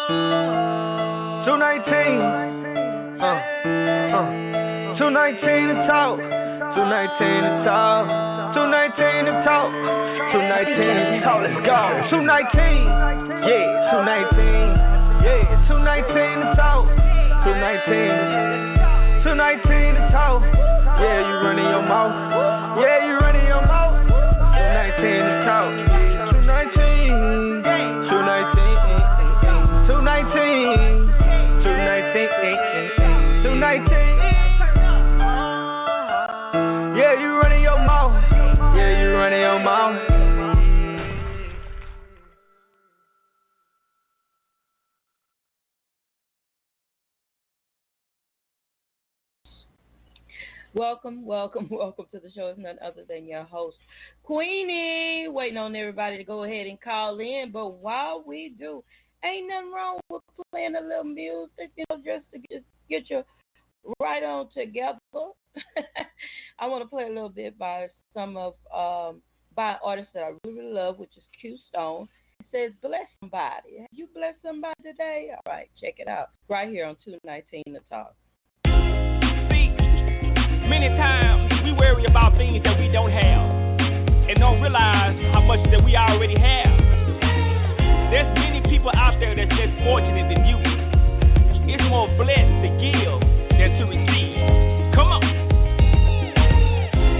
219. 219 to talk. 219 to talk. 219 to talk. 219 to talk. Let's go. 219. Yeah, 219. Yeah, 219 to talk. 219. 219 to talk. Yeah, you running your mouth. Yeah, you running your mouth. 219 to talk. 219. 219. 219. 219. Yeah, you running your mouth. Yeah, you running your mouth. Welcome to the show. It's none other than your host, Queeny. Waiting on everybody to go ahead and call in. But while we do, ain't nothing wrong with playing a little music, just to get you right on together. I want to play a little bit by by an artist that I really love, which is Q Stone. It says, "Bless somebody." Have you blessed somebody today? All right, check it out right here on 219 The Talk. Many times we worry about things that we don't have and don't realize how much that we already have. There's many people out there that's less fortunate than you. It's more blessed to give than to receive. Come on.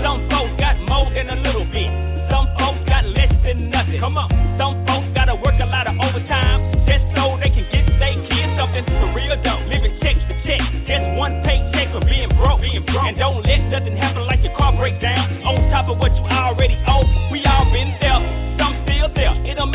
Some folks got more than a little bit. Some folks got less than nothing. Come on. Some folks gotta work a lot of overtime just so they can get their kids something for real dough. Living check to check, just one paycheck for being broke. And don't let nothing happen like your car break down on top of what you already owe. We all been there, some still there. It'll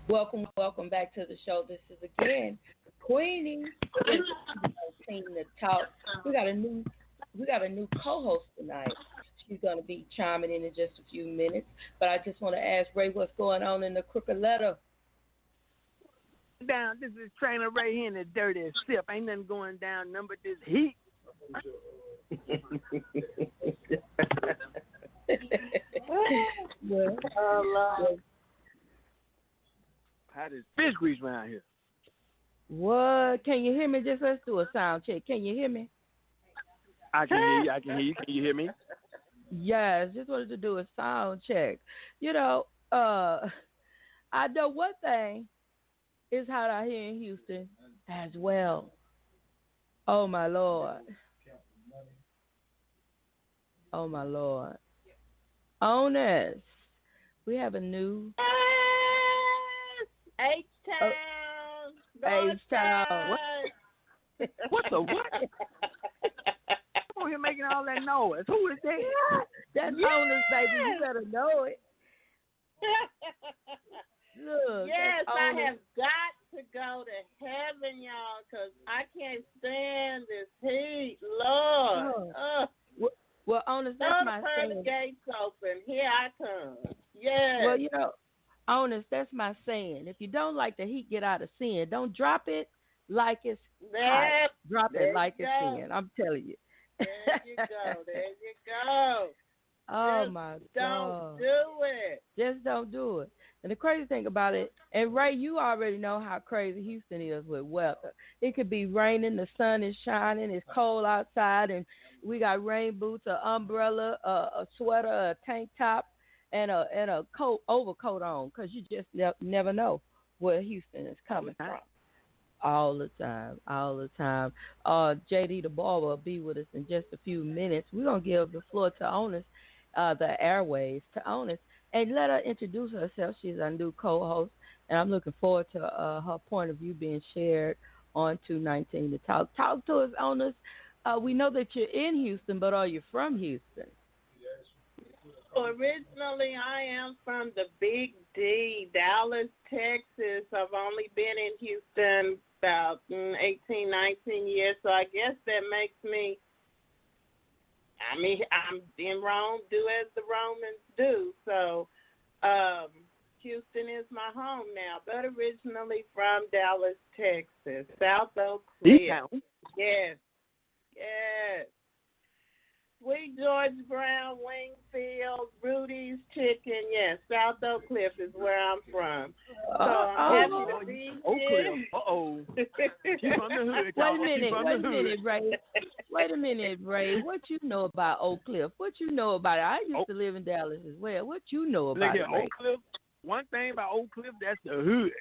Welcome back to the show. This is again Queeny. Team to talk. We got a new co-host tonight. She's gonna be chiming in just a few minutes. But I just want to ask Ray, what's going on in the crooked letter? Down. This is Trainer Ray here in the dirty sip. Ain't nothing going down. None but this heat. Well, how does fish grease around here? What? Can you hear me? Just let's do a sound check. Can you hear me? I can hear you. I can hear you. Can you hear me? Yes. Just wanted to do a sound check. You know, I know one thing is hot out here in Houston as well. Oh my Lord. Oh my Lord. Onis, we have a new H-Town. H-Town. What the what? Come here making all that noise. Who is that? That's Onis, baby. You better know it. Look, yes, I have got to go to heaven, y'all, because I can't stand this heat, Lord. Well, Onis, that's my saying. The gates open. Here I come. Yes. Well, you know, Onis, that's my saying. If you don't like the heat, get out of sin. Don't drop it like it's hot. Drop it like it's sin. I'm telling you. There you go. There you go. Oh, just my God. Don't do it. Just don't do it. And the crazy thing about it, and Ray, you already know how crazy Houston is with weather. It could be raining, the sun is shining, it's cold outside, and we got rain boots, an umbrella, a sweater, a tank top, and a coat, overcoat on, because you just never know where Houston is coming from. All the time. JD the barber will be with us in just a few minutes. We're going to give the floor to Onis, the airways to Onis, and let her introduce herself. She's our new co-host, and I'm looking forward to her point of view being shared on 219 to talk. Talk to us, Onis. We know that you're in Houston, but are you from Houston? Originally, I am from the Big D, Dallas, Texas. I've only been in Houston about 18, 19 years, so I guess that makes me, I'm in Rome, do as the Romans do. So Houston is my home now, but originally from Dallas, Texas, South Oak Cliff. Yes. Sweet George Brown, Wingfield, Rudy's Chicken. Yes, South Oak Cliff is where I'm from. So I'm happy to be here. She's from the hood. Wait a minute, Ray. What you know about Oak Cliff? What you know about it? I used to live in Dallas as well. What you know about it, Ray? Oak Cliff. One thing about Oak Cliff, that's the hood.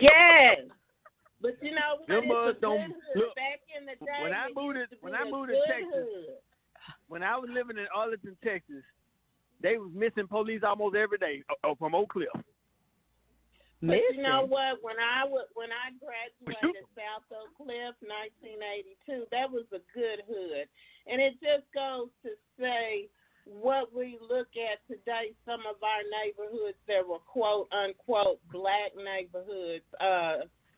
Yes. But you know what? Look, back in the day, when I moved to Texas, when I was living in Arlington, Texas, they was missing police almost every day from Oak Cliff. But you know what? When I graduated South Oak Cliff, 1982, that was a good hood, and it just goes to say what we look at today. Some of our neighborhoods that were quote unquote black neighborhoods.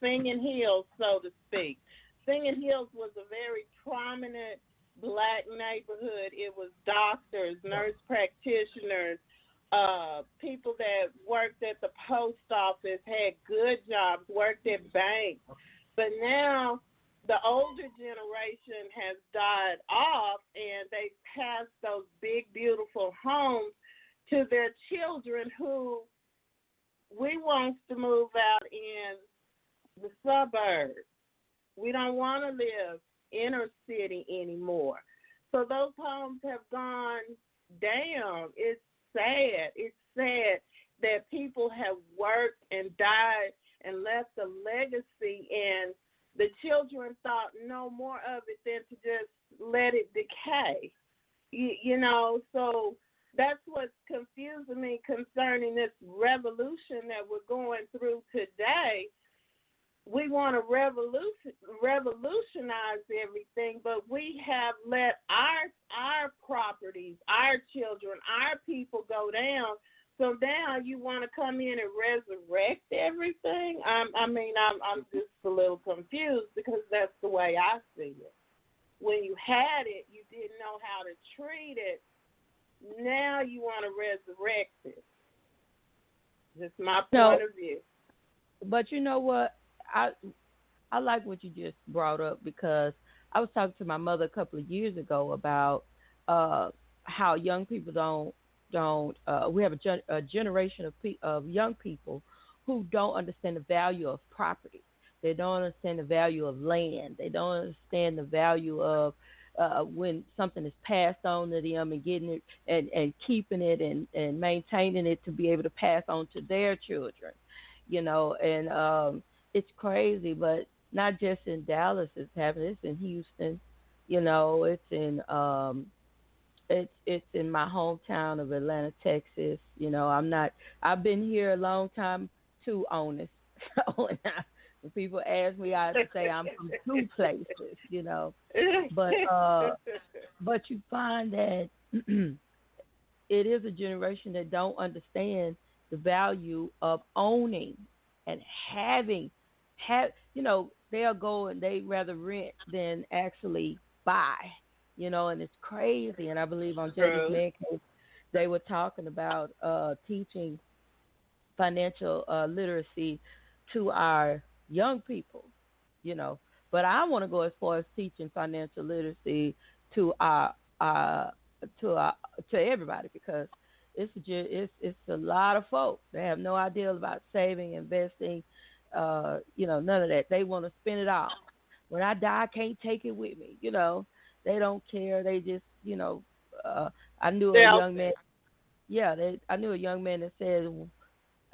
Singing Hills, so to speak. Singing Hills was a very prominent black neighborhood. It was doctors, nurse practitioners, people that worked at the post office, had good jobs, worked at banks. But now the older generation has died off, and they passed those big, beautiful homes to their children who we want to move out in the suburbs. We don't want to live inner city anymore. So those homes have gone down. It's sad. It's sad that people have worked and died and left a legacy, and the children thought no more of it than to just let it decay. You know, so that's what's confusing me concerning this revolution that we're going through today. We want to revolutionize everything, but we have let our properties, our children, down. So now you want to come in and resurrect everything? I'm just a little confused because that's the way I see it. When you had it, you didn't know how to treat it. Now you want to resurrect it. Just my point of view. But you know what? I like what you just brought up because I was talking to my mother a couple of years ago about how young people don't. We have a generation of young people who don't understand the value of property. They don't understand the value of land. They don't understand the value of when something is passed on to them and getting it and keeping it and maintaining it to be able to pass on to their children. And it's crazy, but not just in Dallas it's happening. It's in Houston. It's in it's in my hometown of Atlanta, Texas. I've been here a long time too, Onis. So when people ask me, I say I'm from two places, But you find that it is a generation that don't understand the value of owning and they'll go and they rather rent than actually buy. And it's crazy. And I believe on Judge's Man Case, they were talking about teaching financial literacy to our young people, But I want to go as far as teaching financial literacy to to everybody because it's a lot of folks. They have no idea about saving, investing, none of that. They want to spend it all. When I die, I can't take it with me, They don't care. They just, I knew a young man. Yeah, I knew a young man that said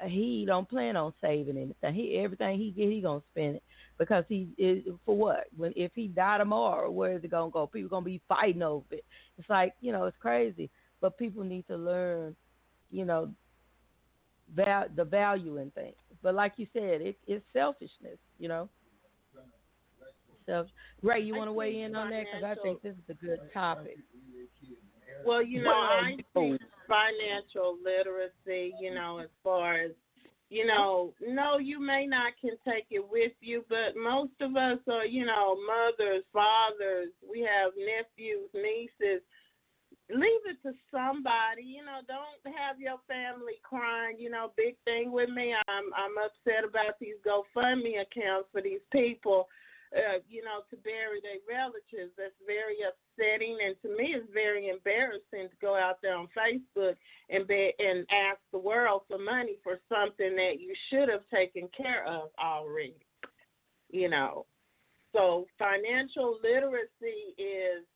he don't plan on saving anything. Everything he get, he gonna spend it because he is for what? If he die tomorrow, where is it gonna go? People gonna be fighting over it. It's like it's crazy. But people need to learn, the value in things. But like you said, it's selfishness, Ray, you want to weigh in on that? Because I think this is a good topic. Well, I teach financial literacy, as far as, no, you may not can take it with you, but most of us are, mothers, fathers, we have nephews, nieces. Leave it to somebody, don't have your family crying, big thing with me. I'm upset about these GoFundMe accounts for these people. To bury their relatives. That's very upsetting, and to me, it's very embarrassing to go out there on Facebook and ask the world for money for something that you should have taken care of already. So financial literacy is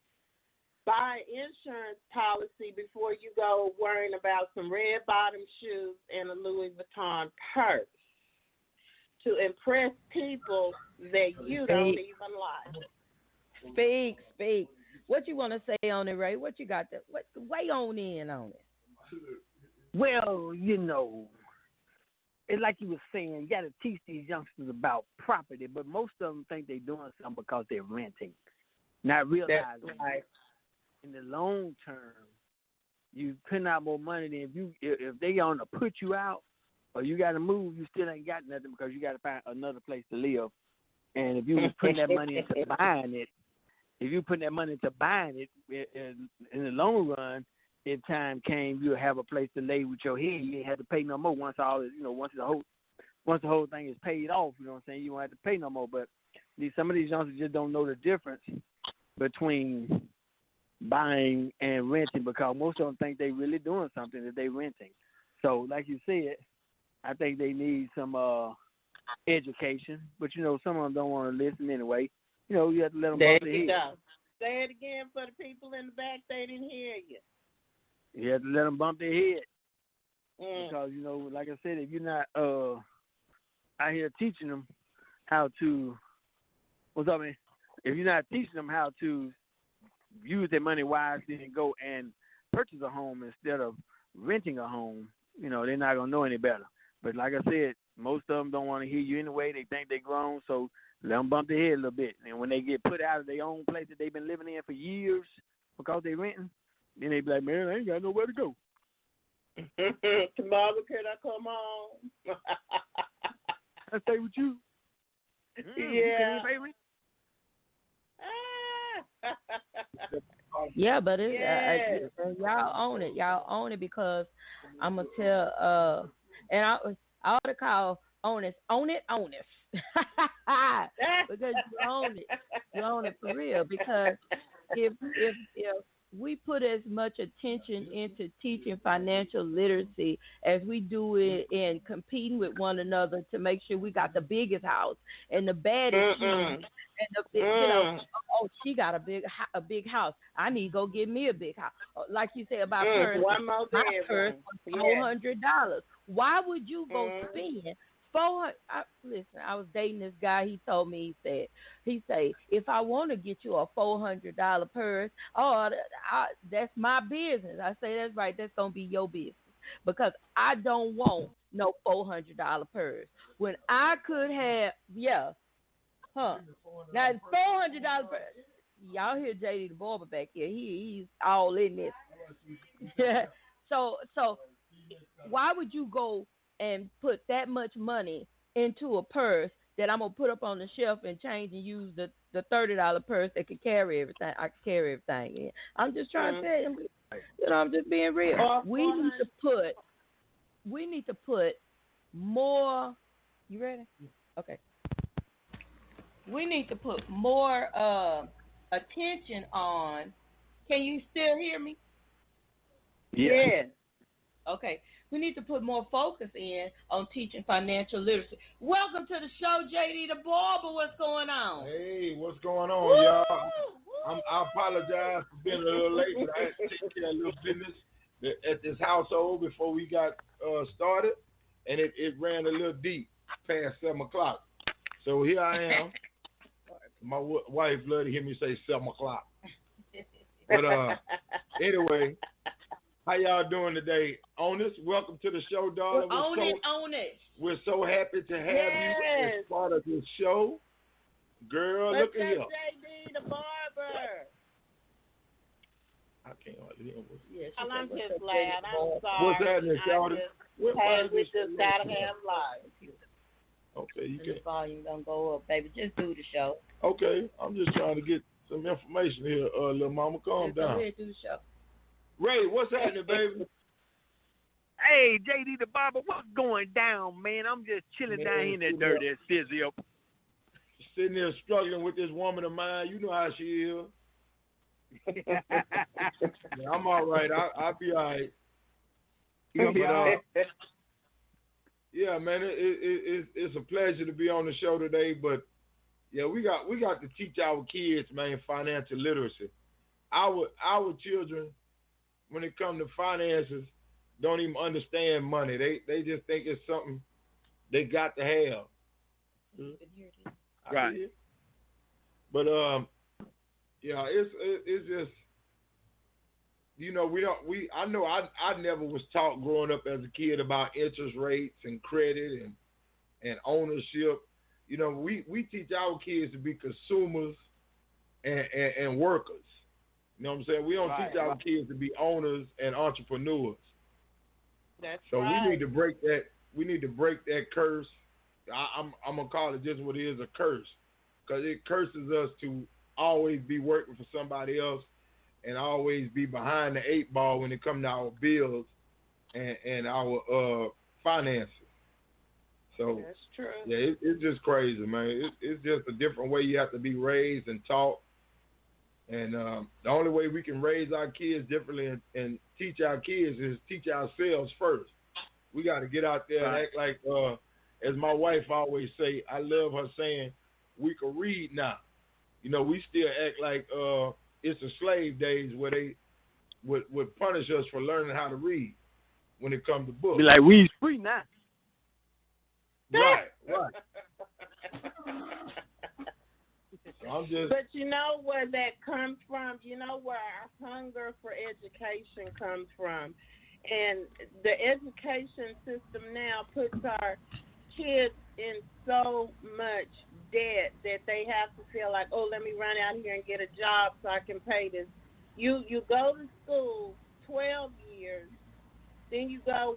buy insurance policy before you go worrying about some red bottom shoes and a Louis Vuitton purse. To impress people that you don't even like. Speak. What you want to say on it, Ray? What you got? What weigh on in on it? Well, it's like you were saying, you got to teach these youngsters about property, but most of them think they're doing something because they're renting, not realizing in the long term, you putting out more money than if they on to put you out. Or you got to move, you still ain't got nothing because you got to find another place to live. And if you was putting that money into buying it, in the long run, if time came, you'll have a place to lay with your head. You ain't have to pay no more once the whole thing is paid off. You know what I'm saying? You won't have to pay no more. But some of these youngsters just don't know the difference between buying and renting because most of them think they really doing something that they renting. So, like you said, I think they need some education, but some of them don't want to listen anyway. You have to let them bump their head. Say it again for the people in the back. They didn't hear you. You have to let them bump their head because like I said, if you're not out here teaching them how to, what's up, man? If you're not teaching them how to use their money wisely and go and purchase a home instead of renting a home, they're not gonna know any better. But like I said, most of them don't want to hear you anyway. They think they're grown, so let them bump their head a little bit. And when they get put out of their own place that they've been living in for years because they're renting, then they be like, man, I ain't got nowhere to go. Tomorrow, could I come home? I stay with you. Yeah. You pay me? Yeah, but it's Yes. y'all own it. Y'all own it because I'm gonna tell and I ought to call Onis, Onis, because you own it. You own it for real. Because if we put as much attention into teaching financial literacy as we do it in competing with one another to make sure we got the biggest house and the baddest shoes and oh, she got a big house. I need to go get me a big house. Like you said about purse, one more my purse was $400. Why would you go spend $400? Listen, I was dating this guy. He told me, he said, if I want to get you a $400 purse, that's my business. I say, that's right. That's gonna be your business because I don't want no $400 purse when I could have, now $400 purse. Y'all hear JD the barber back here? He's all in this. So why would you go and put that much money into a purse that I'm gonna put up on the shelf and change and use the $30 purse that can carry everything? I can carry everything in. I'm just trying to tell you, I'm just being real. We need to put more. You ready? Okay. We need to put more attention on. Can you still hear me? Yes. Okay. We need to put more focus in on teaching financial literacy. Welcome to the show, JD the Barber. What's going on? Hey, what's going on, y'all? I apologize for being a little late, but I had to take care of a little business at this household before we got started, and it ran a little deep past 7 o'clock. So here I am. My wife loved to hear me say 7 o'clock. But anyway, how y'all doing today? Onis, welcome to the show, darling. Own it. We're so happy to have you as part of this show. Girl, look at here. JD the Barber. I can't hardly hear what. I'm just glad. I'm sorry. What's happening, Shawty? We just gotta have live. Okay, you can. The volume don't go up, baby. Just do the show. Okay, I'm just trying to get some information here, little mama. Calm down. Go ahead, do the show. Ray, what's happening, baby? Hey, JD the Barber, what's going down, man? I'm just chilling down here in that dirty ass physio. Sitting there struggling with this woman of mine. You know how she is. Yeah, I'm all right. I'll be all right. Yeah, man, it's a pleasure to be on the show today. But yeah, we got to teach our kids, man, financial literacy. Our children, when it comes to finances, don't even understand money. They just think it's something they got to have. Right. But yeah, it's just, you know, I know I never was taught growing up as a kid about interest rates and credit and ownership. You know, we teach our kids to be consumers and workers. You know what I'm saying? We don't teach our kids to be owners and entrepreneurs. That's so right. we need to break that. We need to break that curse. I'm gonna call it just what it is, a curse, because it curses us to always be working for somebody else and always be behind the 8 ball when it comes to our bills and our finances. So that's true. Yeah, it's just crazy, man. It's just a different way you have to be raised and taught. And the only way we can raise our kids differently and teach our kids is teach ourselves first. We got to get out there and act like, as my wife always say, I love her saying, we can read now. You know, we still act like it's the slave days where they would punish us for learning how to read when it comes to books. Be like, we free now. Right. But you know where that comes from? You know where our hunger for education comes from? And the education system now puts our kids in so much debt that they have to feel like, oh, let me run out here and get a job so I can pay this. You go to school 12 years, Then you go,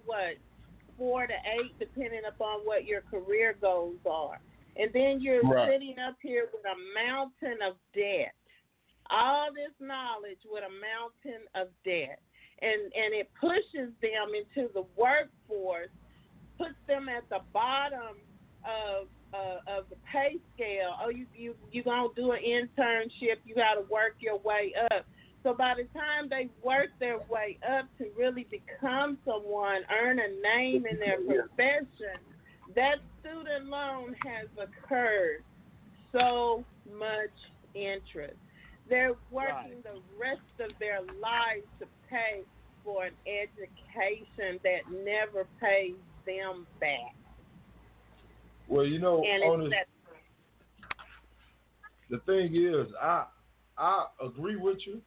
4 to 8, depending upon what your career goals are. And then you're sitting up here with a mountain of debt. All this knowledge with a mountain of debt. And it pushes them into the workforce, puts them at the bottom of the pay scale. Oh, you gonna do an internship, you gotta work your way up. So by the time they work their way up to really become someone, earn a name in their profession, that student loan has occurred so much interest. They're working the rest of their lives to pay for an education that never pays them back. Well, Onis, the thing is, I agree with you,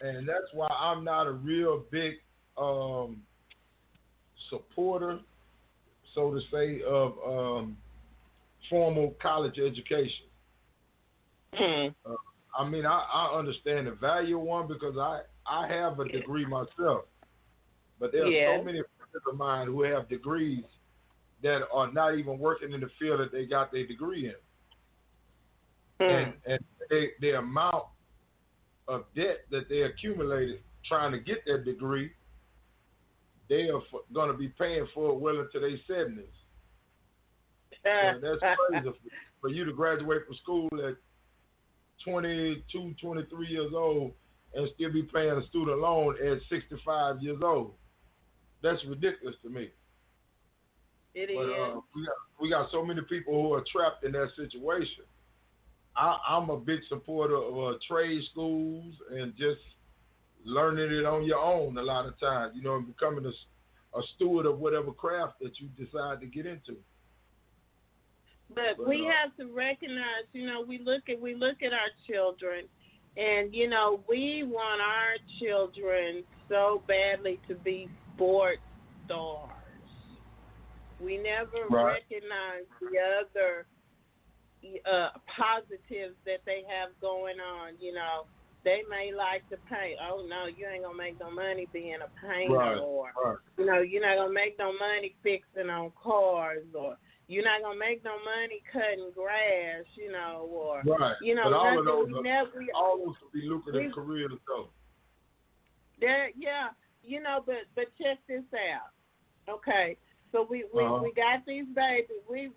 and that's why I'm not a real big supporter, so to say, of formal college education. I mean, I understand the value of one because I have a degree myself, but there are so many friends of mine who have degrees that are not even working in the field that they got their degree in. And the amount of debt that they accumulated trying to get their degree, they are going to be paying for it well into their 70s. And that's crazy for you to graduate from school at 22, 23 years old and still be paying a student loan at 65 years old. That's ridiculous to me. It is. We got so many people who are trapped in that situation. I'm a big supporter of trade schools and just learning it on your own a lot of times, and becoming a steward of whatever craft that you decide to get into. But we have to recognize, we look at our children, and we want our children so badly to be sports stars. We never recognize the other positives that they have going on. They may like to paint. Oh no, you ain't gonna make no money being a painter, or you're not gonna make no money fixing on cars, or you're not gonna make no money cutting grass, or but all of those, all those could be lucrative careers though. But check this out. Okay, so we got these babies. We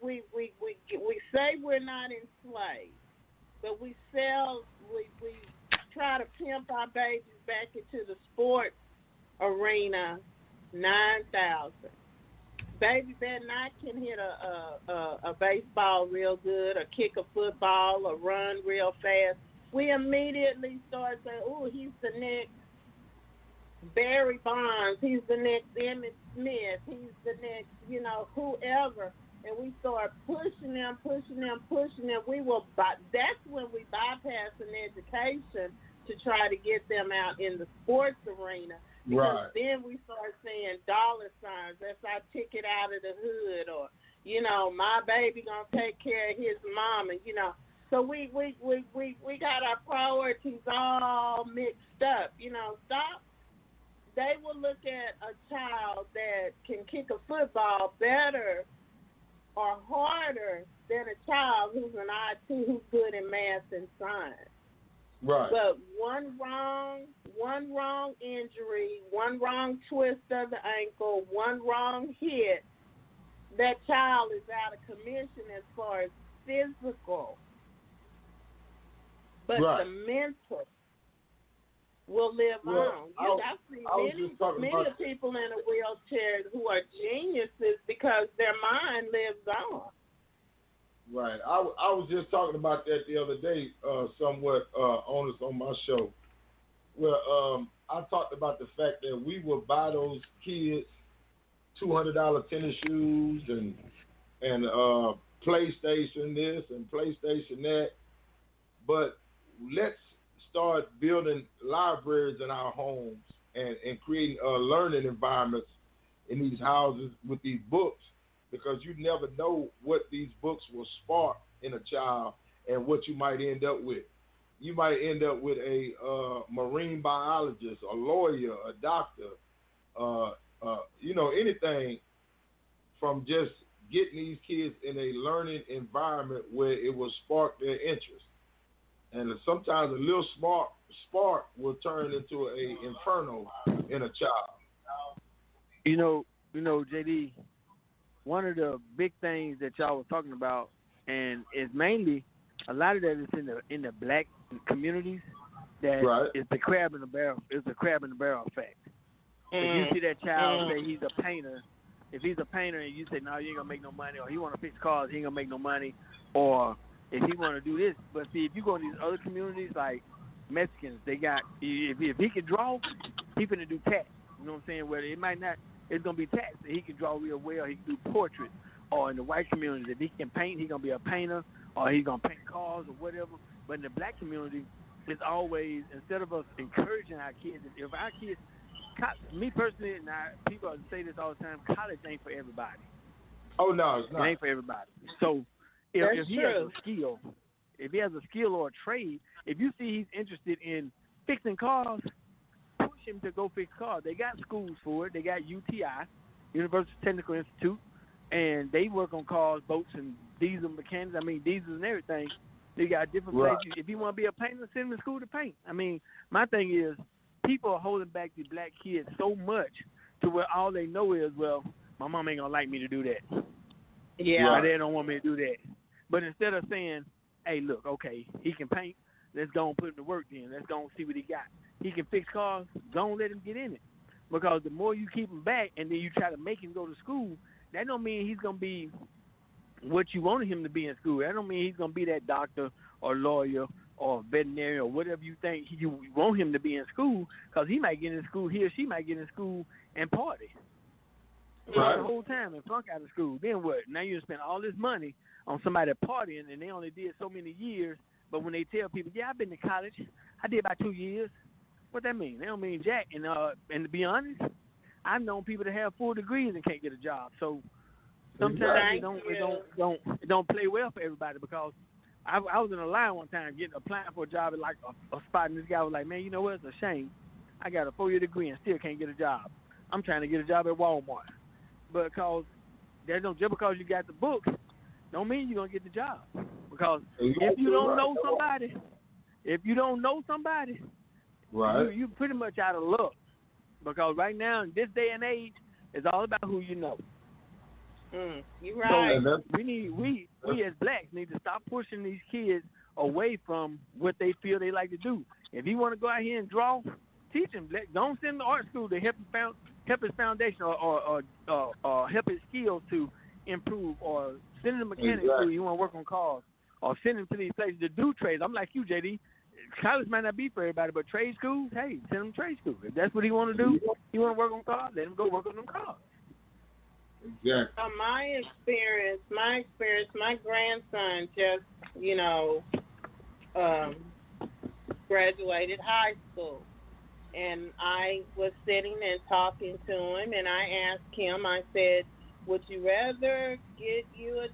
say we're not enslaved, but we try to pimp our babies back into the sports arena. 9,000. Baby better not can hit a baseball real good, or kick a football, or run real fast. We immediately start saying, "Oh, he's the next Barry Bonds. He's the next Emmitt Smith. He's the next, whoever." And we start pushing them. That's when we bypass an education to try to get them out in the sports arena. Because then we start seeing dollar signs. That's our ticket out of the hood, or my baby gonna take care of his mama. So we got our priorities all mixed up. Stop. They will look at a child that can kick a football better or harder than a child who's an IT, who's good in math and science. Right. But one wrong injury, one wrong twist of the ankle, one wrong hit, that child is out of commission as far as physical. But the mental will live on. I see many people in a wheelchair who are geniuses because their mind lives on. Right. I was just talking about that the other day, somewhat Onis on my show. Well, I talked about the fact that we will buy those kids $200 tennis shoes and PlayStation this and PlayStation that, but let's start building libraries in our homes and creating learning environments in these houses with these books. Because you never know what these books will spark in a child and what you might end up with. You might end up with a marine biologist, a lawyer, a doctor, anything from just getting these kids in a learning environment where it will spark their interest. And sometimes a little spark will turn into a inferno in a child. JD, one of the big things that y'all was talking about, and it's mainly a lot of that is in the black communities. That right. It's the crab in the barrel. It's the crab in the barrel effect. If you see that child say he's a painter, if he's a painter and you say no, you ain't gonna make no money, or he want to fix cars, he ain't gonna make no money, or if he want to do this. But see, if you go in these other communities like Mexicans, they got if he can draw, he finna do tats. You know what I'm saying? Where it might not, it's gonna be tats. He can draw real well. He can do portraits. Or in the white communities, if he can paint, he gonna be a painter, or he gonna paint cars or whatever. But in the black community, it's always, instead of us encouraging our kids, if our kids, me personally, and people say this all the time, college ain't for everybody. Oh, no, it's not. It ain't for everybody. So if he has a skill, if he has a skill or a trade, if you see he's interested in fixing cars, push him to go fix cars. They got schools for it. They got UTI, University Technical Institute, and they work on cars, boats, and diesel mechanics. Diesels and everything. They got different places. If you want to be a painter, send them to school to paint. My thing is, people are holding back the black kids so much to where all they know is, well, my mom ain't going to like me to do that. Yeah. My dad don't want me to do that. But instead of saying, hey, look, okay, he can paint, let's go and put him to work then. Let's go and see what he got. He can fix cars, go and let him get in it. Because the more you keep him back and then you try to make him go to school, that don't mean he's going to be what you wanted him to be in school. That don't mean he's going to be that doctor or lawyer or veterinarian or whatever you think you want him to be in school, because he might get in school, he or she might get in school and party the whole time and flunk out of school. Then what? Now you spend all this money on somebody partying and they only did so many years, but when they tell people, yeah, I've been to college, I did about 2 years, what that mean? They don't mean jack. And to be honest, I've known people that have 4 degrees and can't get a job. So sometimes it don't play well for everybody, because I was in a line one time applying for a job at like a spot, and this guy was like, man, you know what? It's a shame. I got a 4-year degree and still can't get a job. I'm trying to get a job at Walmart. Because just because you got the book, don't mean you're going to get the job. Because if you don't know somebody, you're pretty much out of luck. Because right now, in this day and age, it's all about who you know. You're right. So we as blacks need to stop pushing these kids away from what they feel they like to do. If he want to go out here and draw, teach him. Don't send him to art school to help his foundation or help his skills to improve, or send him to mechanic school. You want to work on cars, or send him to these places to do trades. I'm like you, JD. College might not be for everybody, but trade schools, hey, send him to trade school. If that's what he want to do, he want to work on cars, let him go work on them cars. Exactly. My experience, my grandson just, graduated high school. And I was sitting and talking to him, and I asked him, I said, would you rather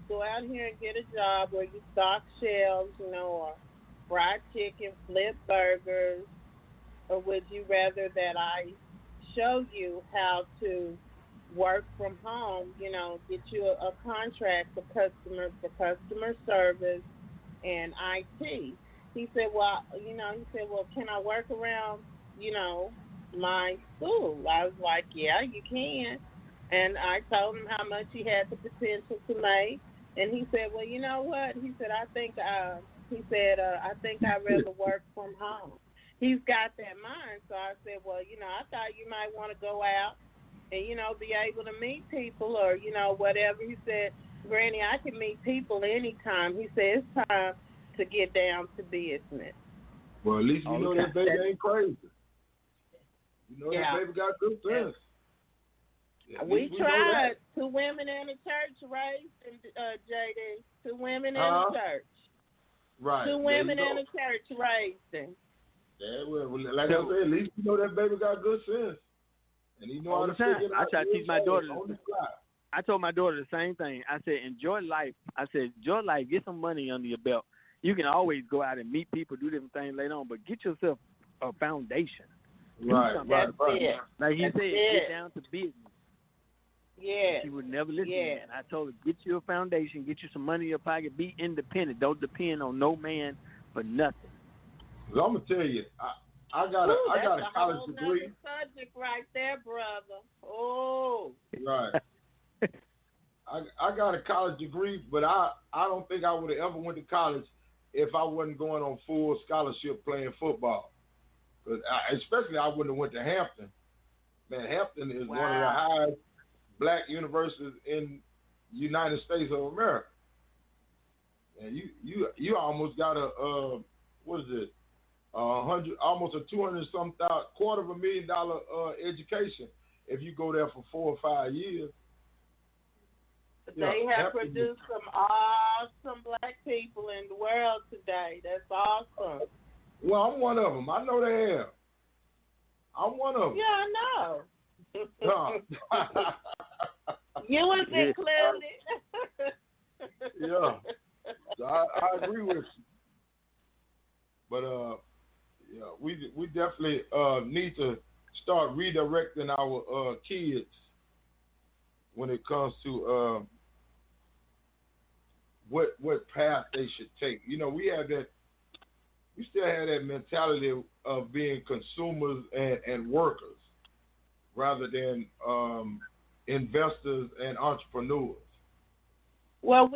go out here and get a job where you stock shelves, or fried chicken, flip burgers, or would you rather that I show you how to work from home, get you a contract for customer service and IT? He said, well, can I work around, my school? I was like, yeah, you can. And I told him how much he had the potential to make. And he said, well, you know what? He said, I think I'd rather work from home. He's got that mind. So I said, well, I thought you might want to go out and, be able to meet people or, whatever. He said, Granny, I can meet people anytime. He said, it's time to get down to business. Well, at least you know that baby ain't crazy. You know that baby got good sense. Yeah, we tried. 2 women in the church raised him, JD. 2 women in the church. Right. 2 women in the church raised him. Yeah, well, like I said, at least you know that baby got good sense. And he know how to figure it out. I try to teach my daughter. I told my daughter the same thing. I said, enjoy life. Get some money under your belt. You can always go out and meet people, do different things later on, but get yourself a foundation. Right. It. Like he said, get down to business. Yeah. She would never listen to Yeah. that. I told her, get you a foundation, get you some money in your pocket, be independent. Don't depend on no man for nothing. Well, I'm gonna tell you, I got a college degree. Subject right there, brother. Oh. Right. I got a college degree, but I don't think I would have ever went to college if I wasn't going on full scholarship playing football. Because especially I wouldn't have went to Hampton. Man, Hampton is one of the highest black universities in the United States of America. And you almost got a what is it? Almost a $250,000 education if you go there for 4 or 5 years. They have produced some awesome black people in the world today. That's awesome. Well, I'm one of them. I know they have. I'm one of them. Yeah, I know. You was included. Yeah. So I agree with you. But we definitely need to start redirecting our kids when it comes to what path they should take. You know, we still have that mentality of being consumers and workers rather than investors and entrepreneurs. Well,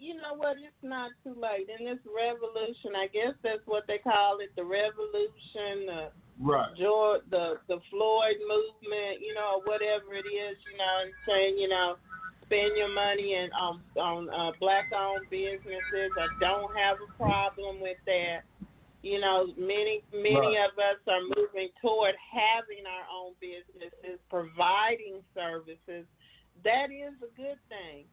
you know what, it's not too late. In this revolution, I guess that's what they call it, the revolution, right. The Floyd movement, you know, whatever it is, you know, and saying, you know, spend your money on black-owned businesses. I don't have a problem with that. You know, many right. of us are moving toward having our own businesses, providing services. That is a good thing.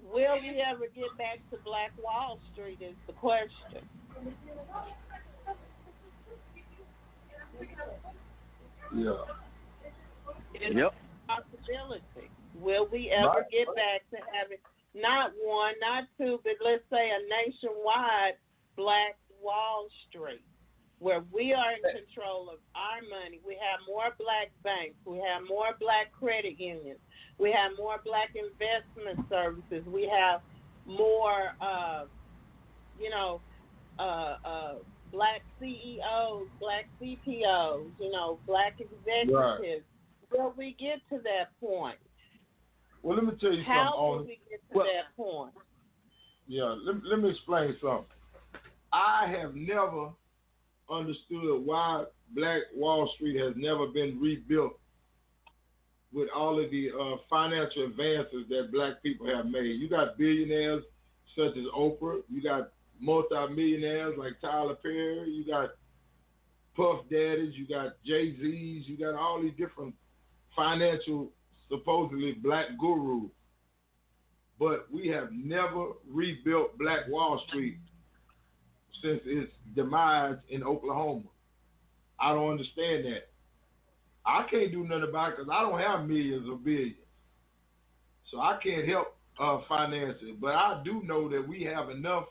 Will we ever get back to Black Wall Street is the question. Yeah. It's a possibility. Will we ever get back to having not one, not two, but let's say a nationwide Black Wall Street where we are in control of our money? We have more black banks. We have more black credit unions. We have more black investment services. We have more, black CEOs, black CPOs, you know, black executives. Right. Will we get to that point? Well, let me tell you something. How will we get to that point? Yeah, let me explain something. I have never understood why Black Wall Street has never been rebuilt with all of the financial advances that black people have made. You got billionaires such as Oprah. You got multi-millionaires like Tyler Perry. You got Puff Daddies. You got Jay-Z's. You got all these different financial, supposedly black gurus. But we have never rebuilt Black Wall Street since its demise in Oklahoma. I don't understand that. I can't do nothing about it because I don't have millions or billions. So I can't help finance it. But I do know that we have enough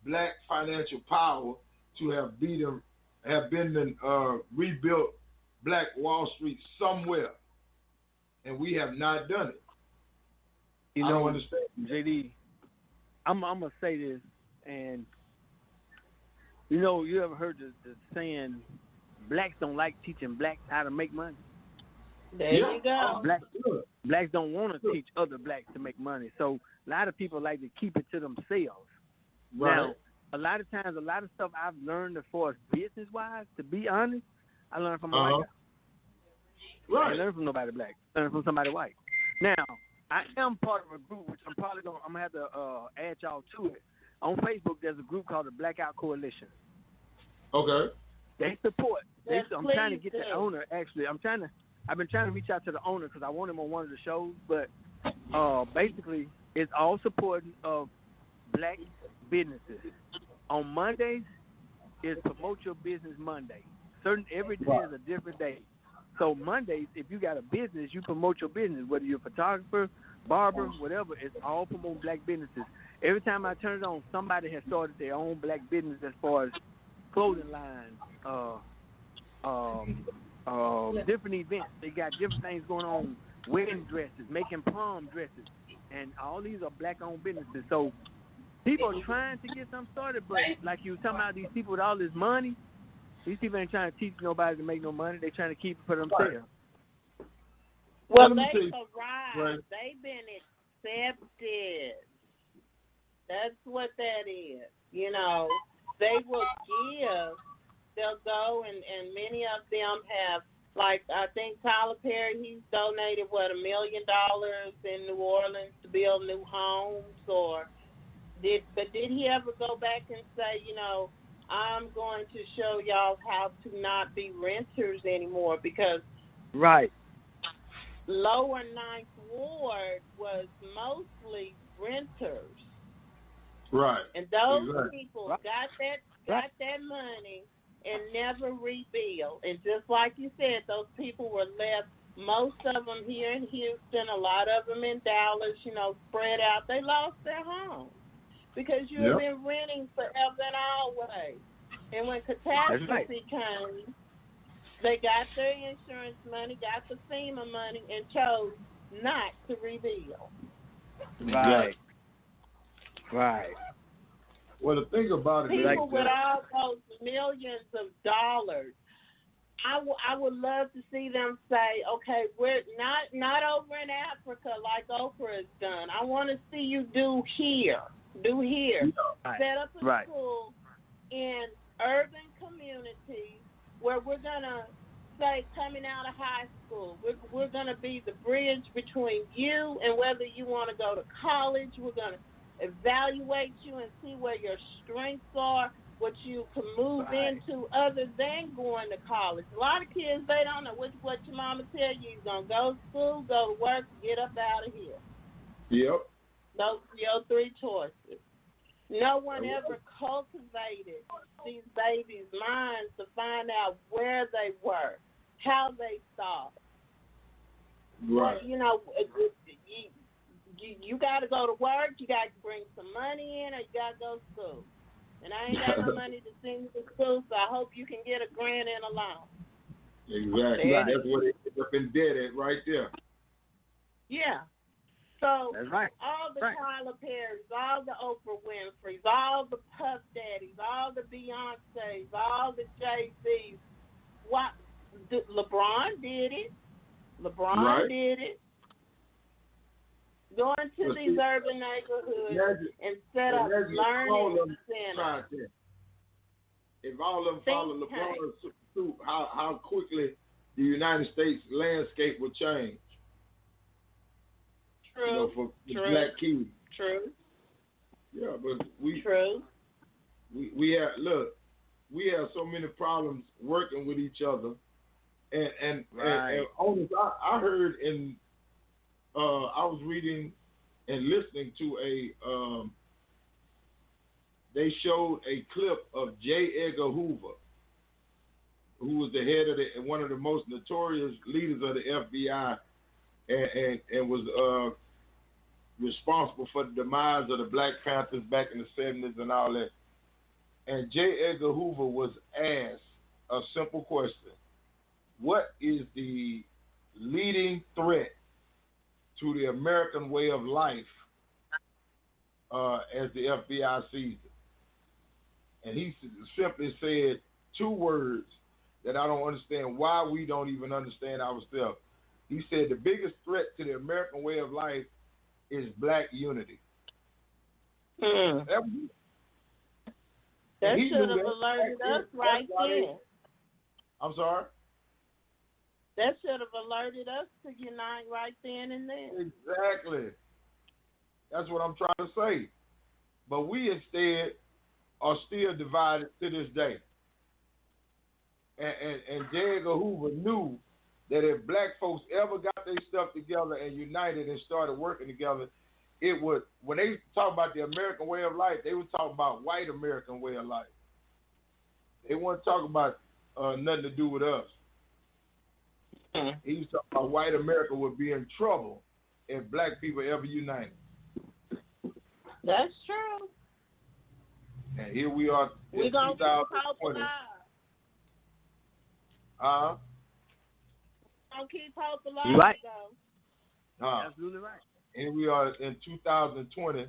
black financial power to have rebuilt Black Wall Street somewhere. And we have not done it. You I know, don't understand. JD, I'm going to say this, and you know, you ever heard the saying, blacks don't like teaching blacks how to make money? There you go. Blacks don't want to teach other blacks to make money. So a lot of people like to keep it to themselves. Right. Now, a lot of times, a lot of stuff I've learned as far as business-wise, to be honest, I learned from a white guy. Right. I learned from nobody black. I learned from somebody white. Now, I am part of a group, which I'm gonna have to add y'all to it. On Facebook, there's a group called the Blackout Coalition. Okay. They support. Yes, I'm trying to get please the do. owner. Actually, I've been trying to reach out to the owner because I want him on one of the shows. But basically, it's all supporting of black businesses. On Mondays, is Promote Your Business Monday. Every day is a different day. So Mondays, if you got a business, you promote your business. Whether you're a photographer, barber, whatever, it's all promote black businesses. Every time I turn it on, somebody has started their own black business as far as clothing lines, different events. They got different things going on, wedding dresses, making prom dresses, and all these are black-owned businesses. So people are trying to get something started, but like you were talking about, these people with all this money, these people ain't trying to teach nobody to make no money. They're trying to keep it for themselves. Well, they've arrived. Right. They've been accepted. That's what that is. You know, they will give. They'll go, and many of them have, like, I think Tyler Perry, he's donated, $1 million in New Orleans to build new homes, but did he ever go back and say, you know, I'm going to show y'all how to not be renters anymore? Because right. Lower Ninth Ward was mostly renters. Right. And those people got that money and never rebuilt. And just like you said, those people were left, most of them here in Houston, a lot of them in Dallas, you know, spread out. They lost their homes because you've been renting forever and always. And when catastrophe came, they got their insurance money, got the FEMA money, and chose not to rebuild. Right. Right. Well, the thing about it is people with all those millions of dollars, I would love to see them say, okay, we're not over in Africa like Oprah has done. I want to see you do here. Right. Set up a school in urban communities where we're going to say, coming out of high school, we're going to be the bridge between you and whether you want to go to college. We're going to evaluate you and see where your strengths are, what you can move into other than going to college. A lot of kids, they don't know what your mama tell you. You're going to go to school, go to work, get up out of here. Yep. Those are your three choices. No one ever cultivated these babies' minds to find out where they were, how they thought. Right. But, you know, you got to go to work, you got to bring some money in, or you got to go to school. And I ain't got no money to send you to school, so I hope you can get a grant and a loan. Exactly. Right. That's what it end up in debt at right there. Yeah. So that's right. all the Tyler Perrys, all the Oprah Winfreys, all the Puff Daddies, all the Beyoncés, all the Jay-Z's, LeBron did it. Did it. Go into these urban neighborhoods and set up learning centers. If all of them follow LeBron's suit, how quickly the United States landscape will change. True. You know, for black kids. True. Yeah, but we have so many problems working with each other, and Onis, I heard in I was reading and listening to they showed a clip of J. Edgar Hoover, who was the head of one of the most notorious leaders of the FBI, and was responsible for the demise of the Black Panthers back in the 70s and all that. And J. Edgar Hoover was asked a simple question: what is the leading threat to the American way of life as the FBI sees it? And he simply said two words that I don't understand why we don't even understand ourselves. He said the biggest threat to the American way of life is black unity. That should have alerted us right then. I'm sorry? That should have alerted us to unite right then and there. Exactly. That's what I'm trying to say. But we instead are still divided to this day. And J. Edgar Hoover knew that if black folks ever got their stuff together and united and started working together, it would, when they talk about the American way of life, they would talk about white American way of life. They weren't talking about nothing to do with us. He was talking about white America would be in trouble if black people ever united. That's true. And here we are in 2020. Don't keep hope alive, you right. though. Absolutely right. And we are in 2020,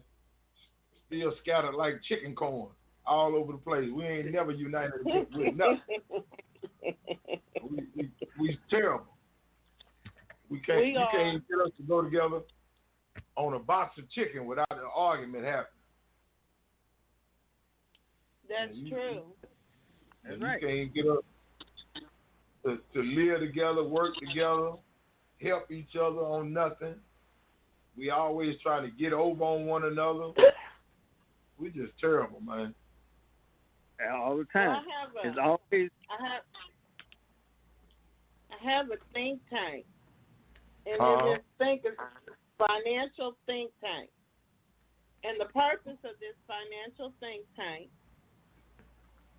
still scattered like chicken corn all over the place. We ain't never united with nothing. We terrible. You can't get us to go together on a box of chicken without an argument happening. That's true. That's right. You can't get us to live together, work together, help each other on nothing. We always try to get over on one another. We just terrible, man. All the time. Well, it's always. I have a think tank, and it's a financial think tank. And the purpose of this financial think tank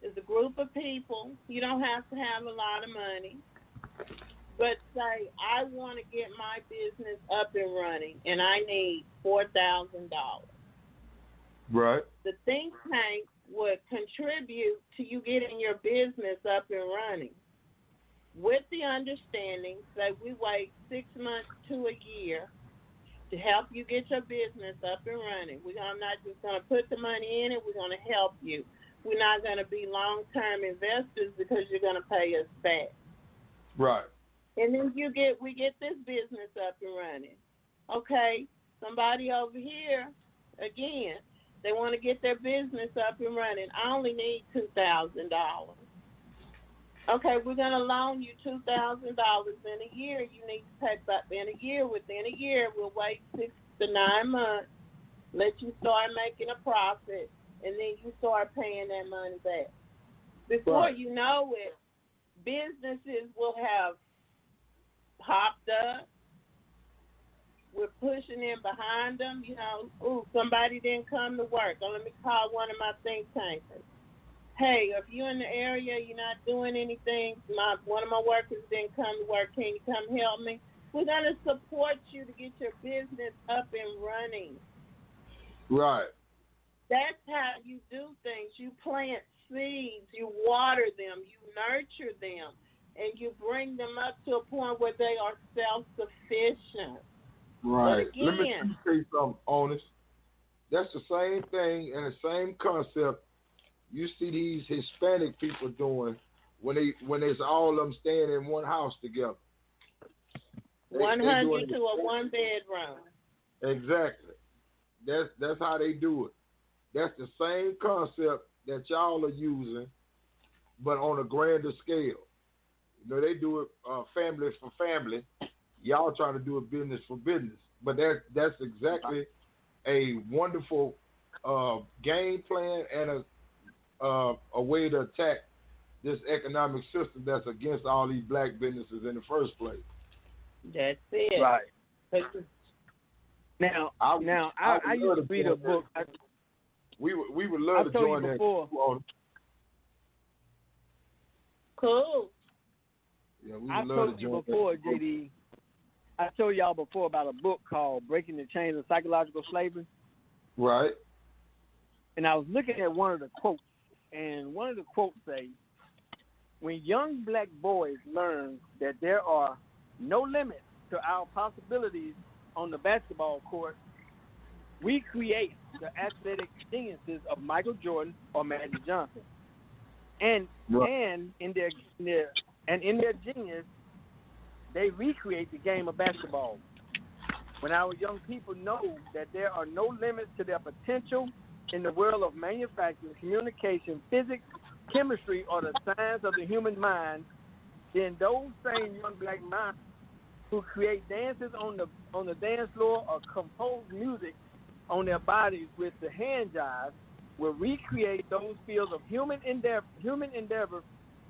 is a group of people. You don't have to have a lot of money, but say, I want to get my business up and running, and I need $4,000. Right. The think tank would contribute to you getting your business up and running, with the understanding that we wait 6 months to a year to help you get your business up and running. I'm not just going to put the money in it. We're going to help you. We're not going to be long-term investors because you're going to pay us back. Right. And then we get this business up and running. Okay, somebody over here, again, they want to get their business up and running. I only need $2,000. Okay, we're going to loan you $2,000 in a year. You need to pay back in a year. Within a year, we'll wait 6 to 9 months, let you start making a profit, and then you start paying that money back. Before you know it, businesses will have popped up. We're pushing in behind them. Somebody didn't come to work. Let me call one of my think tankers. Hey, if you're in the area, you're not doing anything, one of my workers didn't come to work, can you come help me? We're going to support you to get your business up and running. Right. That's how you do things. You plant seeds, you water them, you nurture them, and you bring them up to a point where they are self-sufficient. Right. But again, let me tell you something, Onis. That's the same thing and the same concept you see these Hispanic people doing when there's all of them staying in one house together. 100 to a one bedroom. Exactly. That's how they do it. That's the same concept that y'all are using, but on a grander scale. They do it family for family. Y'all trying to do it business for business. But that's exactly a wonderful game plan and a way to attack this economic system that's against all these black businesses in the first place. That's it. Right. Now, I used to read a book. We would love to join that. Cool. Yeah, we I would love told to you join before, that. JD. I told y'all before about a book called Breaking the Chains of Psychological Slavery. Right. And I was looking at one of the quotes, and one of the quotes say, when young black boys learn that there are no limits to our possibilities on the basketball court, we create the athletic geniuses of Michael Jordan or Magic Johnson. And in their genius, they recreate the game of basketball. When our young people know that there are no limits to their potential in the world of manufacturing, communication, physics, chemistry, or the science of the human mind, then those same young black minds who create dances on the dance floor or compose music on their bodies with the hand jive will recreate those fields of human endeavor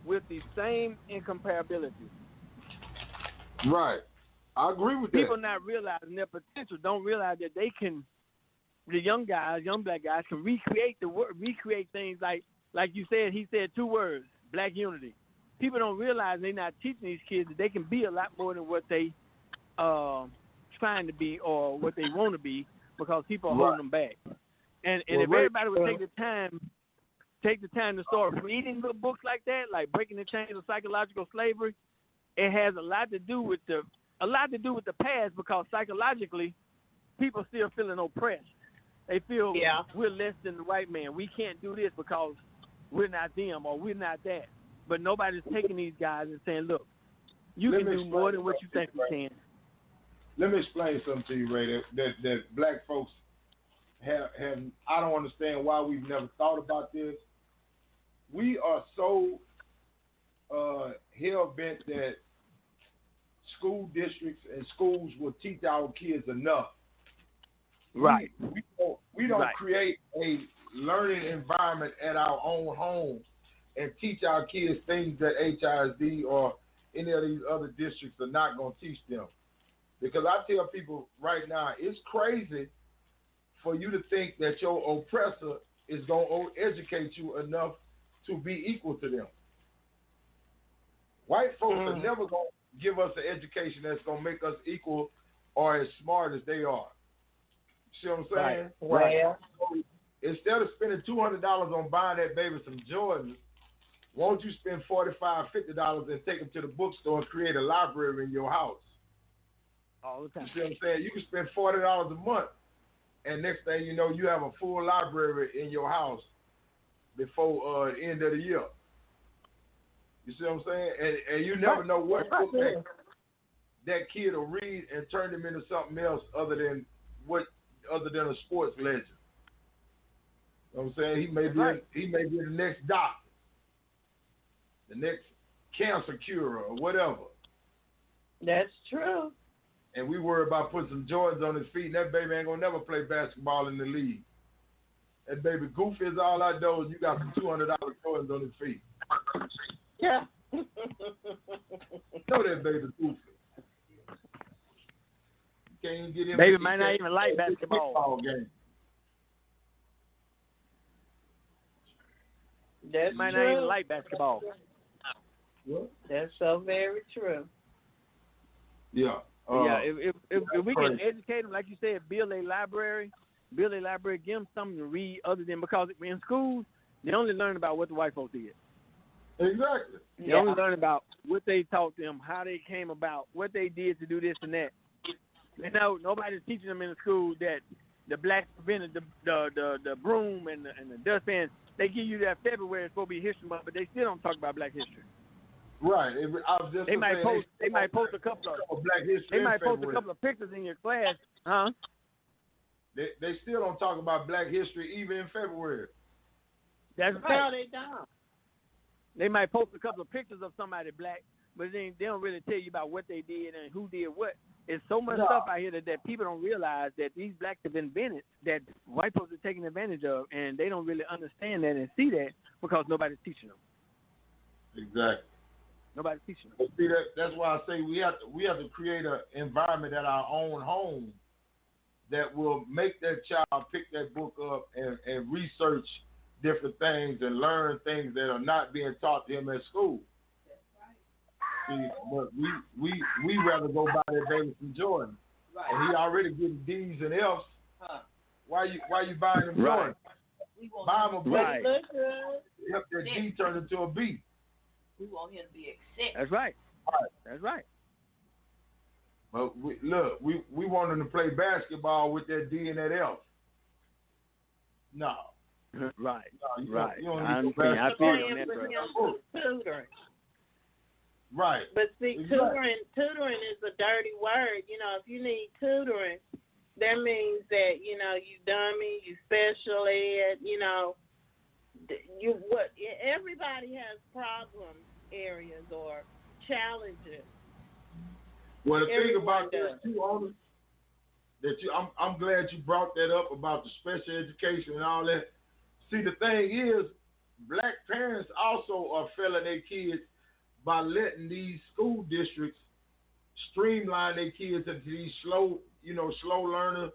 with the same incomparability. Right. I agree with that. People not realizing their potential, don't realize that they can, the young black guys can recreate things like you said, he said 2 words, black unity. People don't realize they're not teaching these kids that they can be a lot more than what they trying to be or what they want to be because people are holding them back. And if everybody would take the time take the time to start reading good books like that, like Breaking the Chains of Psychological Slavery, it has a lot to do with the past, because psychologically, people still feeling oppressed. They feel we're less than the white man. We can't do this because we're not them or we're not that. But nobody's taking these guys and saying, look, you can do more than what you think you can. Let me explain something to you, Ray, that black folks have. I don't understand why we've never thought about this. We are so hell-bent that school districts and schools will teach our kids enough. Right. We don't create a learning environment at our own homes and teach our kids things that HISD or any of these other districts are not going to teach them. Because I tell people right now, it's crazy for you to think that your oppressor is going to educate you enough to be equal to them. White folks are never going to give us an education that's going to make us equal or as smart as they are. See what I'm saying? Right. Well, so instead of spending $200 on buying that baby some Jordans, won't you spend $45, $50 and take them to the bookstore and create a library in your house? All the time. You see what I'm saying? You can spend $40 a month, and next thing you know, you have a full library in your house before the end of the year. You see what I'm saying? And you never know what book that kid will read and turn him into something else other than a sports legend. You know what I'm saying? He may be the next doctor, the next cancer curer, or whatever. That's true. And we worry about putting some Jordans on his feet, and that baby ain't gonna never play basketball in the league. That baby goofy as all I know is you got some $200 Jordans on his feet. Yeah. Know that baby goofy. You can't even get him. Baby might not even like basketball. Game. That's might true. not even like basketball. That's so very true. Yeah. If we can educate them, like you said, build a library, give them something to read other than, because in schools, they only learn about what the white folks did. Exactly. They only learn about what they taught them, how they came about, what they did to do this and that. They know nobody's teaching them in the school that the blacks invented the broom and the dustpan. They give you that February, it's supposed to be History Month, but they still don't talk about Black history. Right. They might post a couple of Black history. They might post a couple of pictures in your class, huh? They still don't talk about Black history even in February. That's right. No, they don't. They might post a couple of pictures of somebody black, but they don't really tell you about what they did and who did what. There's so much stuff out here that people don't realize that these blacks have invented that white folks are taking advantage of, and they don't really understand that and see that because nobody's teaching them. Exactly. Nobody's teaching them. But see, that's why I say we have to create an environment at our own home that will make that child pick that book up and research different things and learn things that are not being taught to him at school. See, but we rather go buy that baby from Jordan, and he already getting D's and F's. Why you buying him Jordan? Buy him a book. Help that D turn into a B. We want him to be accepted. That's right. That's right. But we want him to play basketball with that D and that F. No. Right. No, right. You don't I need understand. I feel you on that, tutoring. Right. But see, tutoring is a dirty word. You know, if you need tutoring, that means that, you know, you dummy, you special ed, you know, everybody has problem areas or challenges. Well, the thing about this too, Onis, I'm glad you brought that up about the special education and all that. See, the thing is, black parents also are failing their kids by letting these school districts streamline their kids into these slow learner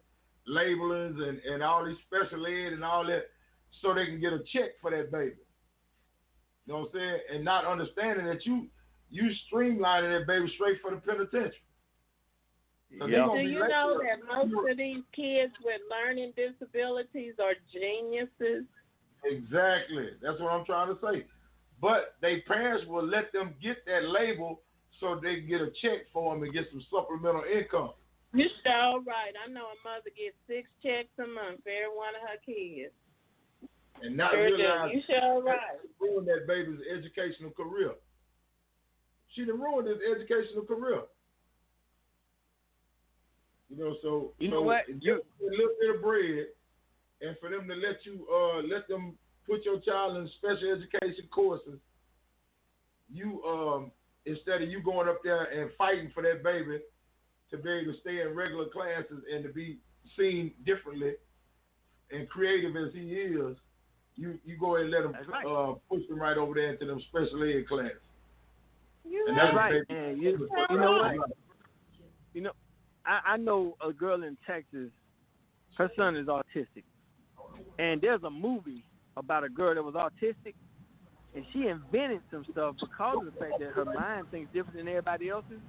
labelings and all these special ed and all that, so they can get a check for that baby. You know what I'm saying? And not understanding that you streamlining that baby straight for the penitentiary. Do you know that most of these kids with learning disabilities are geniuses? Exactly. That's what I'm trying to say. But they parents will let them get that label so they can get a check for them and get some supplemental income. You sure right. I know a mother gets 6 checks a month for every one of her kids. And not realize you sure right. Ruined that baby's educational career. She done ruined his educational career. So you know what? Just a little bit of bread, and for them to let them put your child in special education courses, you instead of you going up there and fighting for that baby to be able to stay in regular classes and to be seen differently and creative as he is, you go ahead and let him push them right over there into them special ed classes. That's right. And you know what? I know a girl in Texas. Her son is autistic, and there's a movie about a girl that was autistic, and she invented some stuff because of the fact that her mind thinks different than everybody else's.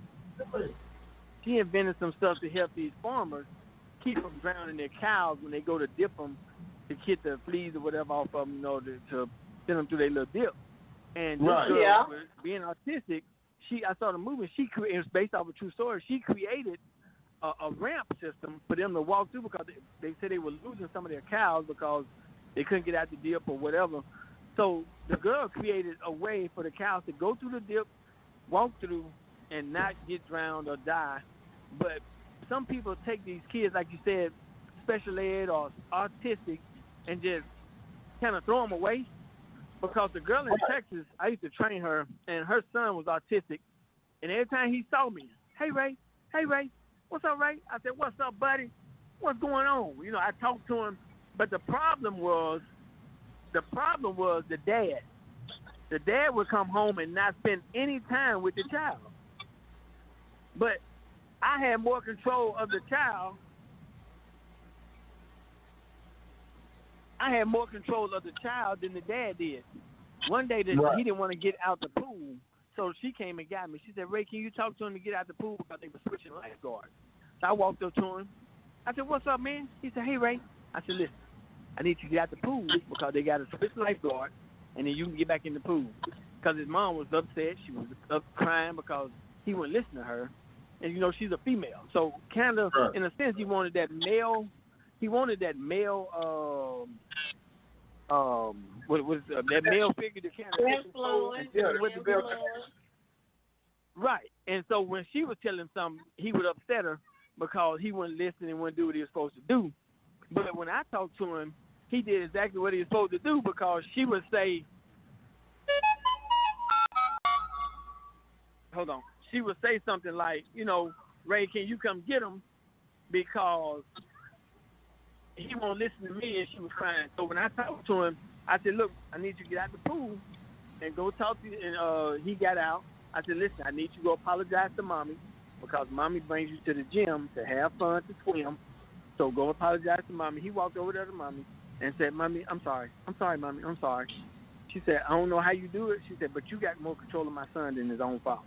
She invented some stuff to help these farmers keep from drowning their cows when they go to dip them to get the fleas or whatever off of them, to send them through their little dip. And this girl, being autistic, I saw the movie. It was based off a true story. She created a ramp system for them to walk through because they said they were losing some of their cows because they couldn't get out the dip or whatever. So the girl created a way for the cows to go through the dip, walk through, and not get drowned or die. But some people take these kids, like you said, special ed or autistic, and just kind of throw them away. Because the girl in Texas, I used to train her, and her son was autistic. And every time he saw me, hey, Ray, what's up, Ray? I said, what's up, buddy? What's going on? I talked to him. But the problem was the dad. The dad would come home and not spend any time with the child. But I had more control of the child. Than the dad did. One day he didn't want to get out the pool, so she came and got me. She said, Ray, can you talk to him to get out the pool because they were switching lifeguards? So I walked up to him. I said, what's up, man? He said, hey, Ray. I said, listen, I need you to get out the pool because they got to switch lifeguard, and then you can get back in the pool. Because his mom was upset. She was up crying because he wouldn't listen to her. And, she's a female. So kind of, in a sense, he wanted that male that male figure to kind of influence. Right. And so when she was telling him something, he would upset her because he wouldn't listen and wouldn't do what he was supposed to do. But when I talked to him, he did exactly what he was supposed to do because she would say, hold on. She would say something like, Ray, can you come get him? Because he won't listen to me, and she was crying. So when I talked to him, I said, look, I need you to get out the pool and go talk to you. And he got out. I said, listen, I need you to go apologize to Mommy because Mommy brings you to the gym to have fun, to swim. So go apologize to Mommy. He walked over there to Mommy and said, Mommy, I'm sorry. I'm sorry, Mommy. I'm sorry. She said, I don't know how you do it. She said, but you got more control of my son than his own father.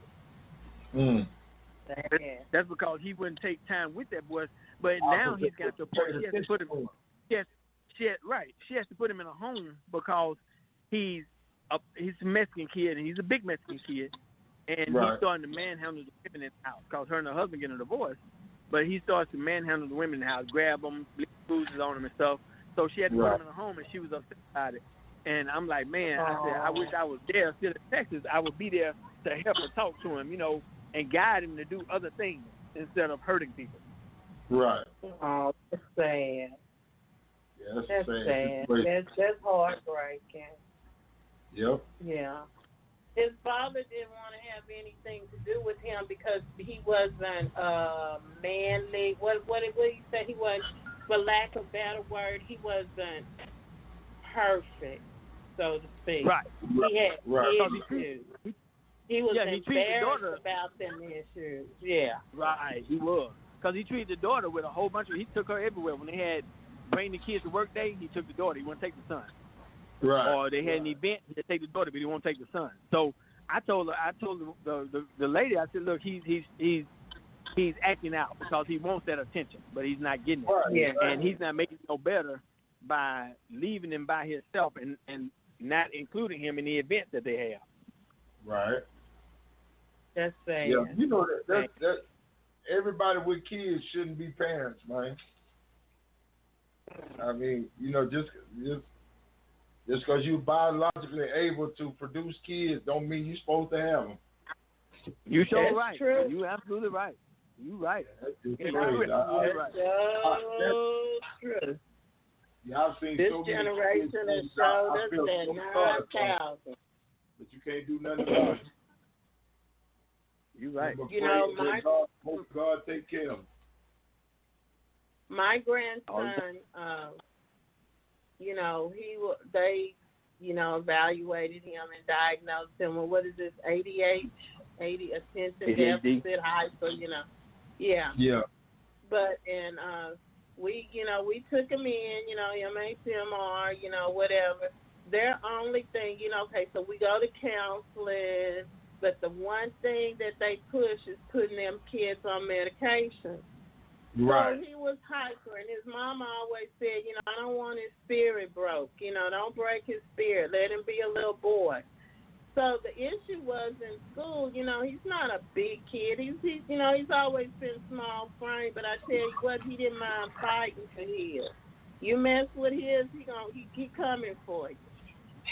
That's because he wouldn't take time with that boy. But now he's got to put she has to put him. She has to put him in a home because he's a Mexican kid and he's a big Mexican kid, and he's starting to manhandle the women in the house because her and her husband getting a divorce. But he starts to manhandle the women in the house, grab them, leave bruises on them and stuff. So she had to put him in a home, and she was upset about it. And I'm like, man, I said, I wish I was there still in Texas. I would be there to help her talk to him, and guide him to do other things instead of hurting people. Right. Oh, that's sad. Yeah, that's sad. That's heartbreaking. Yep. Yeah. His father didn't want to have anything to do with him because he wasn't manly. What did he say? He was, for lack of a better word, he wasn't perfect, so to speak. Right. He had issues. He was embarrassed about them issues. Yeah. Right, he was. Because he treated the daughter with a whole bunch of, he took her everywhere. When they had bring the kids to work day, he took the daughter. He wouldn't take the son. Right. Or they had an event, he'd take the daughter, but he won't take the son. So I told the lady, I said, look, he's acting out because he wants that attention, but he's not getting it. Yeah. And he's not making it no better by leaving him by himself and not including him in the events that they have. Right. That's sad. Yeah, you know that everybody with kids shouldn't be parents, man. I mean, you know, just because you're biologically able to produce kids, don't mean you're supposed to have them. You so That's right. true. You absolutely right. You right. That's just You're crazy. right. So true. Yeah, I've seen This so many generation kids, has showed I us feel that so sorry for them, 9,000. but you can't do nothing about it. You right. You know, God take care of them. My grandson, you know, they evaluated him and diagnosed him with, what is this, ADHD, attention deficit hyper, Yeah. Yeah. But, we took him in, MHMR, whatever. Their only thing, okay, so we go to counseling, but the one thing that they push is putting them kids on medication. Right. So he was hyper, and his mama always said, I don't want his spirit broke. Don't break his spirit. Let him be a little boy. So the issue was in school, he's not a big kid. He's always been small frame, but I tell you what, he didn't mind fighting for his. You mess with his, he coming for you.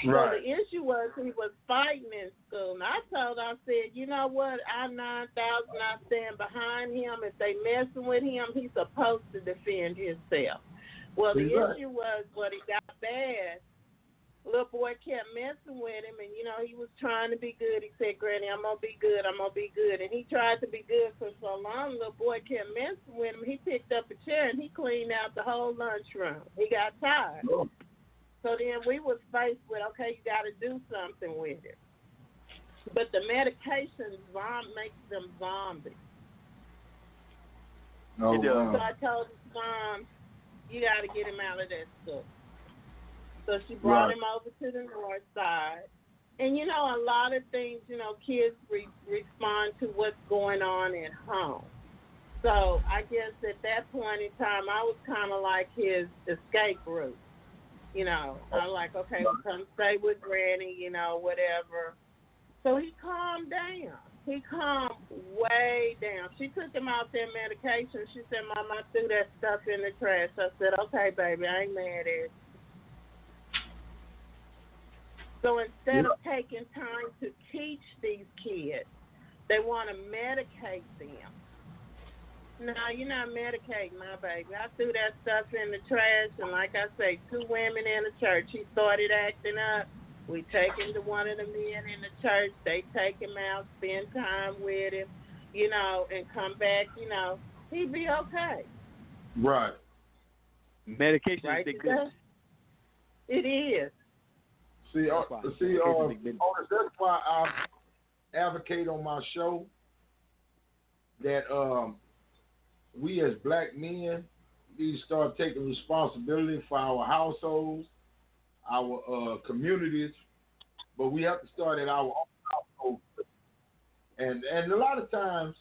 Right. So the issue was he was fighting in school. And I said, you know what, I 9,000, I stand behind him. If they messing with him, he's supposed to defend himself. Well, the issue was when it got bad, little boy kept messing with him, and, he was trying to be good. He said, Granny, I'm going to be good, I'm going to be good. And he tried to be good for so long, little boy kept messing with him. He picked up a chair, and he cleaned out the whole lunchroom. He got tired. Oh. So then we was faced with, okay, you got to do something with it. But the medication makes them zombies. Oh, So I told his mom, you got to get him out of that school. So she brought him over to the north side. And, a lot of things, kids respond to what's going on at home. So I guess at that point in time, I was kind of like his escape route. I'm like, okay, well, come stay with Granny, whatever. So he calmed down. He calmed way down. She took him out their medication. She said, Mom, I threw that stuff in the trash. I said, okay, baby, I ain't mad at it. So instead of taking time to teach these kids, they want to medicate them. No, you're not medicating my baby. I threw that stuff in the trash, and like I say, 2 women in the church, he started acting up. We take him to one of the men in the church. They take him out, spend time with him, and come back, he'd be okay. Right. Medication right, is big business. It is. See, that's why I advocate on my show that we as black men need to start taking responsibility for our households, our communities, but we have to start at our own household. And a lot of times,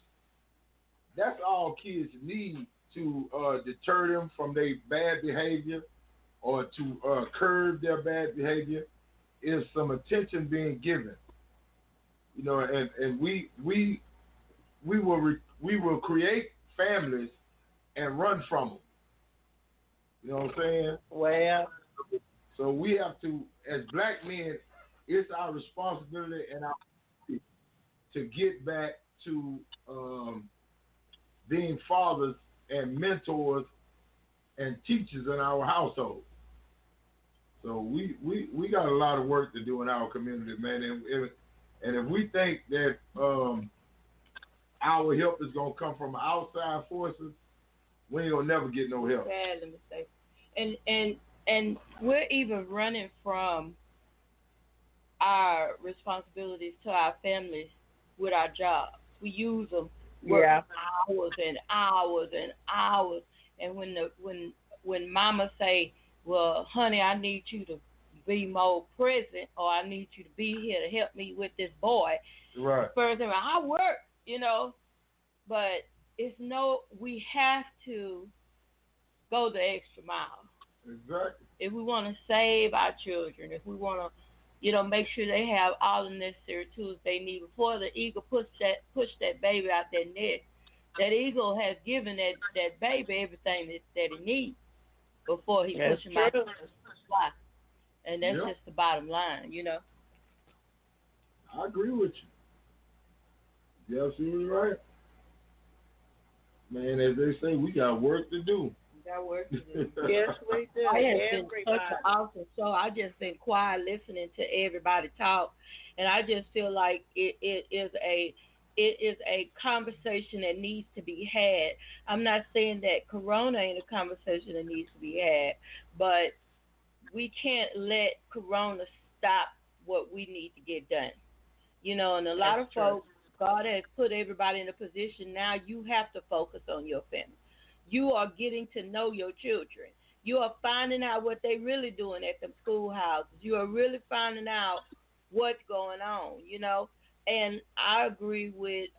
that's all kids need to deter them from their bad behavior or to curb their bad behavior is some attention being given. And we will create families and run from them. You know what I'm saying? Well, so we have to, as black men, it's our responsibility and our duty to get back to being fathers and mentors and teachers in our households. So we got a lot of work to do in our community, man. And if we think that our help is gonna come from outside forces, we ain't gonna never get no help. Bad mistake. And we're even running from our responsibilities to our families with our jobs. We use them hours and hours and hours. And when mama say, well, honey, I need you to be more present, or I need you to be here to help me with this boy. Right. First thing, I work, but we have to go the extra mile. Exactly. If we want to save our children, if we want to, make sure they have all the necessary tools they need before the eagle push that baby out that nest. That eagle has given that baby everything that he needs before he pushes him out to fly. And that's just the bottom line. I agree with you. You're absolutely right. Man, as they say, we got work to do. Got work to do. Yes, we do. It has been such an awesome show. I just been quiet listening to everybody talk, and I just feel like it is a conversation that needs to be had. I'm not saying that Corona ain't a conversation that needs to be had, but we can't let Corona stop what we need to get done. And a lot of folks, God has put everybody in a position now you have to focus on your family. You are getting to know your children. You are finding out what they really doing at them schoolhouses. You are really finding out what's going on, And I agree with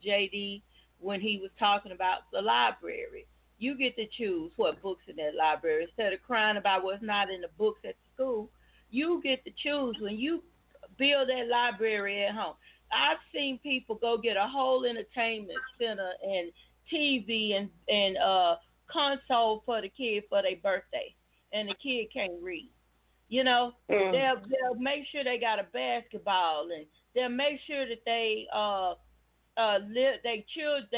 JD when he was talking about the library. You get to choose what books in that library. Instead of crying about what's not in the books at the school, you get to choose when you build that library at home. I've seen people go get a whole entertainment center and TV and console for the kid for their birthday, and the kid can't read. They'll make sure they got a basketball, and they'll make sure that they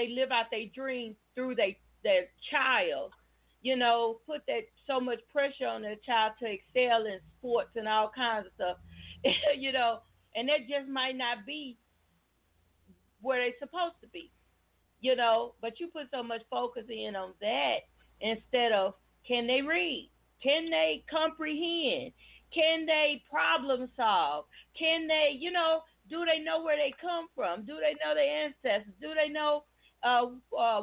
live out their dreams through their child. Put that so much pressure on their child to excel in sports and all kinds of stuff. And that just might not be where they're supposed to be. But you put so much focus in on that instead of can they read? Can they comprehend? Can they problem solve? Can they, do they know where they come from? Do they know their ancestors? Do they know where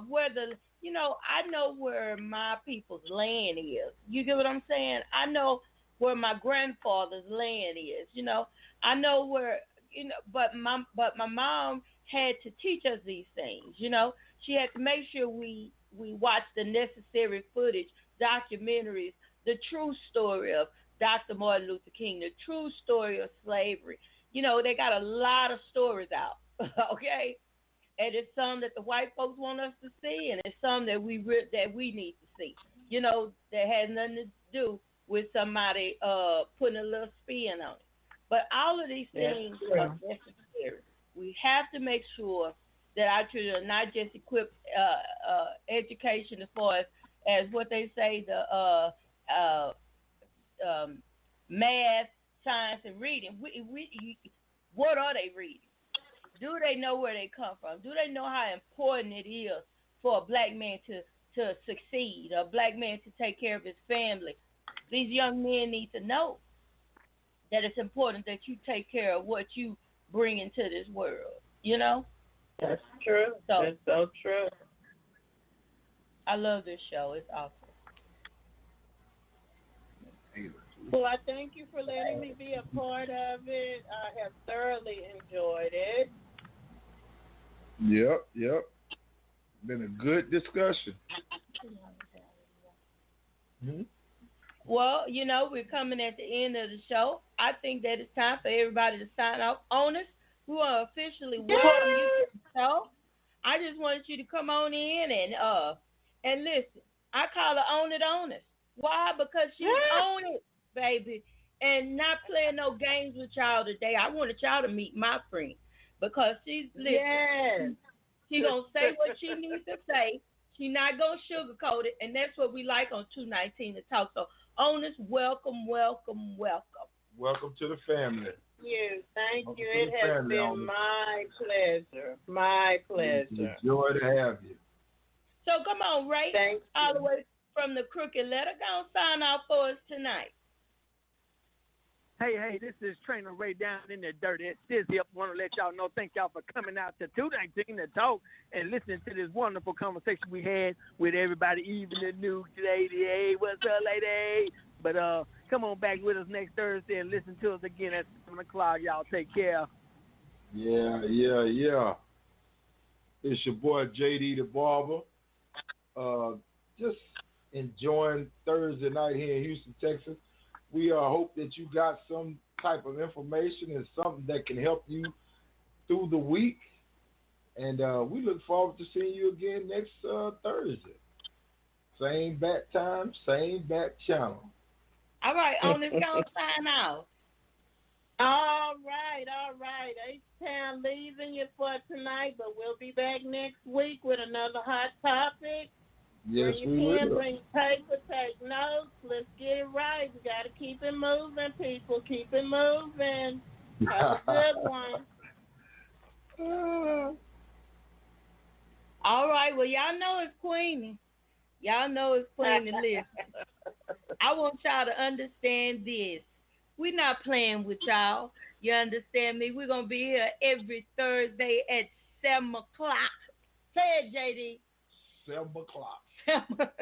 I know where my people's land is. You get what I'm saying? I know where my grandfather's land is. I know where, but my mom had to teach us these things. She had to make sure we watch the necessary footage, documentaries, the true story of Dr. Martin Luther King, the true story of slavery. They got a lot of stories out, okay? And it's some that the white folks want us to see, and it's some that we need to see. That has nothing to do with somebody putting a little spin on it. But all of these things are necessary. We have to make sure that our children are not just equipped education as far as what they say, the math, science, and reading. What are they reading? Do they know where they come from? Do they know how important it is for a black man to succeed, a black man to take care of his family? These young men need to know that it's important that you take care of what you bring into this world. That's true. That's so true. I love this show. It's awesome. Well, I thank you for letting me be a part of it. I have thoroughly enjoyed it. Yep. Been a good discussion. Mm-hmm. Well, we're coming at the end of the show. I think that it's time for everybody to sign off. Onis, we want to officially welcome you to the show. I just wanted you to come on in and listen. I call her Own It Onis. Why? Because she's on it, baby, and not playing no games with y'all today. I wanted y'all to meet my friend because she's listening. She's going to say what she needs to say. She's not going to sugarcoat it, and that's what we like on 219 to talk. So, Onis, welcome. Welcome to the family. Thank you. It has been my pleasure. My pleasure. It's a joy to have you. So come on, Ray. Thank you. All the way from the Crooked Letter. Go and sign off for us tonight. Hey, this is Trainer Ray down in the dirt. It's Stizzy up. Want to let y'all know, thank y'all for coming out to 219 to talk and listening to this wonderful conversation we had with everybody, even the new lady. Hey, what's up, lady? But come on back with us next Thursday and listen to us again at 7 o'clock. Y'all take care. Yeah. It's your boy, JD the Barber. Just enjoying Thursday night here in Houston, Texas. We hope that you got some type of information and something that can help you through the week. And we look forward to seeing you again next Thursday. Same bat time, same bat channel. All right, Onis, gonna sign out. All right. H-Town leaving you for tonight, but we'll be back next week with another hot topic. Yes, bring your pen, bring paper, take notes. Let's get it right. We got to keep it moving, people. Keep it moving. Have a good one. All right. Well, y'all know it's Queeny. Y'all know it's Queeny. Listen, I want y'all to understand this. We're not playing with y'all. You understand me? We're going to be here every Thursday at 7 o'clock. Say it, JD. 7 o'clock. 7 o'clock.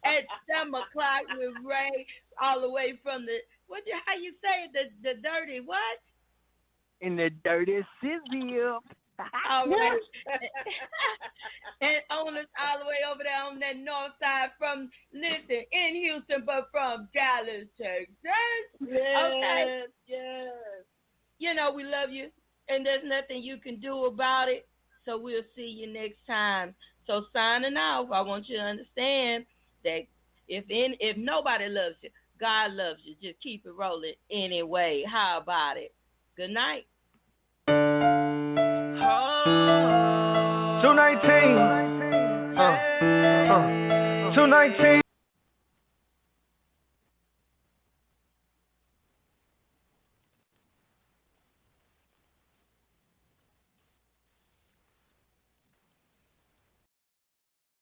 At 7 o'clock with Ray, all the way from the, how you say it, the dirty what? In the dirty city. All right. And Onis all the way over there on that north side from, listen, in Houston, but from Dallas, Texas. Yes, okay. Yes. You know, we love you, and there's nothing you can do about it. So we'll see you next time. So signing off, I want you to understand that if nobody loves you, God loves you. Just keep it rolling anyway. How about it? Good night. 219. 219.